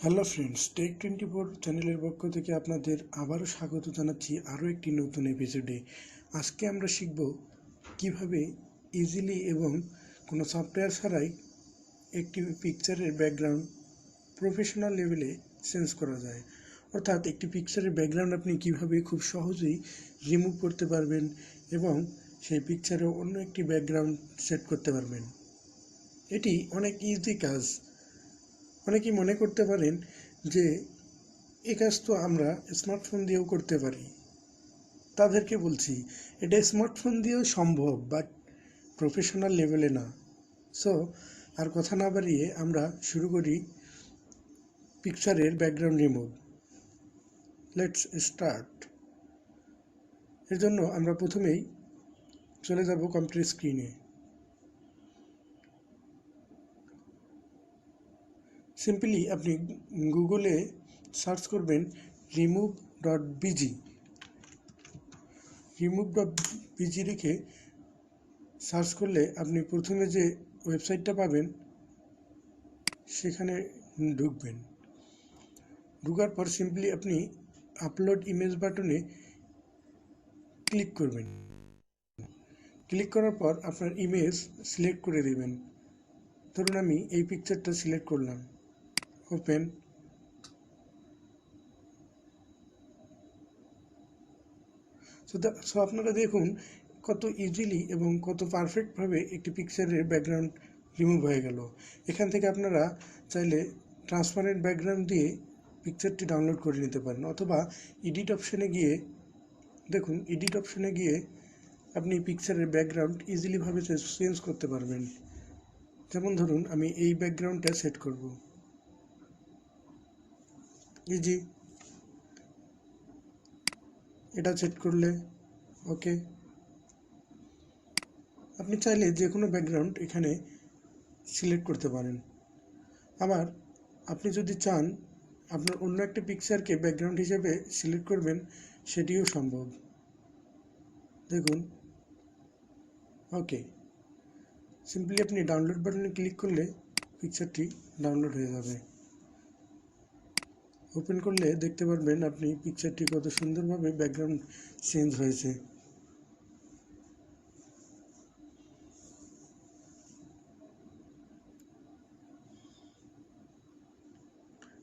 Hello friends, take 24 চ্যানেলের পক্ষ থেকে আপনাদের আবারও স্বাগত জানাচ্ছি আরও একটি নতুন এপিসোডে। আজকে আমরা শিখব কিভাবে ইজিলি এবং কোনো সফটওয়্যার ছাড়াই একটি পিকচারের ব্যাকগ্রাউন্ড প্রফেশনাল লেভেলে চেঞ্জ করা যায়। অর্থাৎ একটি পিকচারের ব্যাকগ্রাউন্ড আপনি কিভাবে খুব সহজেই রিমুভ করতে পারবেন এবং সেই পিকচারে অন্য একটি ব্যাকগ্রাউন্ড সেট করতে পারবেন। এটি অনেক ইজি কাজ। অনেকেই মনে করতে পারেন যে এই কাজ তো আমরা স্মার্টফোন দিয়েও করতে পারি। তাদেরকে বলছি এটা স্মার্টফোন দিয়েও সম্ভব, বাট প্রফেশনাল লেভেলে না। সো আর কথা না বাড়িয়ে আমরা শুরু করি পিকচারের ব্যাকগ্রাউন্ড রিমুভ। Let's start. এর জন্য আমরা প্রথমেই চলে যাব কম্পিউটার স্ক্রিনে। সিম্পলি আপনি গুগলে সার্চ করবেন remove.bg। remove.bg লিখে সার্চ করলে আপনি প্রথমে যে ওয়েবসাইটটা পাবেন সেখানে ঢুকবেন। ঢোকার পর সিম্পলি আপনি আপলোড ইমেজ বাটনে ক্লিক করবেন। ক্লিক করার পর আপনার ইমেজ সিলেক্ট করে দেবেন। ধরুন আমি এই পিকচারটা সিলেক্ট করলাম। ওপেন। সো আপনারা দেখুন কত ইজিলি এবং কত পারফেক্টভাবে একটি পিকচারের ব্যাকগ্রাউন্ড রিমুভ হয়ে গেল। এখান থেকে আপনারা চাইলে ট্রান্সপারেন্ট ব্যাকগ্রাউন্ড দিয়ে পিকচারটি ডাউনলোড করে নিতে পারেন, অথবা এডিট অপশানে গিয়ে দেখুন, এডিট অপশানে গিয়ে আপনি পিকচারের ব্যাকগ্রাউন্ড ইজিলিভাবে চেঞ্জ করতে পারবেন। যেমন ধরুন আমি এই ব্যাকগ্রাউন্ডটা সেট করব। ইজি, এটা সেট করলে ওকে। আপনি চাইলে যে কোনো ব্যাকগ্রাউন্ড এখানে সিলেক্ট করতে পারেন। আবার আপনি যদি চান আপনার অন্য একটা পিকচারকে ব্যাকগ্রাউন্ড হিসেবে সিলেক্ট করবেন, সেটিও সম্ভব। দেখুন ওকে। সিম্পলি আপনি ডাউনলোড বাটনে ক্লিক করলে পিকচারটি ডাউনলোড হয়ে যাবে। ওপেন করলে দেখতে পারবেন আপনি পিকচারটি কত সুন্দরভাবে ব্যাকগ্রাউন্ড চেঞ্জ হয়েছে।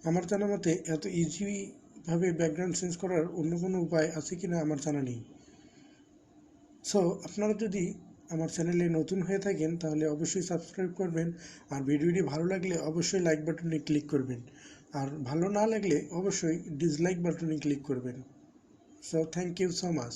আমার জানা মতে এত ইজিভাবে ব্যাকগ্রাউন্ড চেঞ্জ করার অন্য কোনো উপায় আছে কিনা আমার জানা নেই। সো আপনারা যদি আমার চ্যানেলে নতুন হয়ে থাকেন তাহলে অবশ্যই সাবস্ক্রাইব করবেন, আর ভিডিওটি ভালো লাগলে অবশ্যই লাইক বাটনে ক্লিক করবেন, আর ভালো না লাগলে অবশ্যই ডিসলাইক বাটনে ক্লিক করবেন। So thank you so much.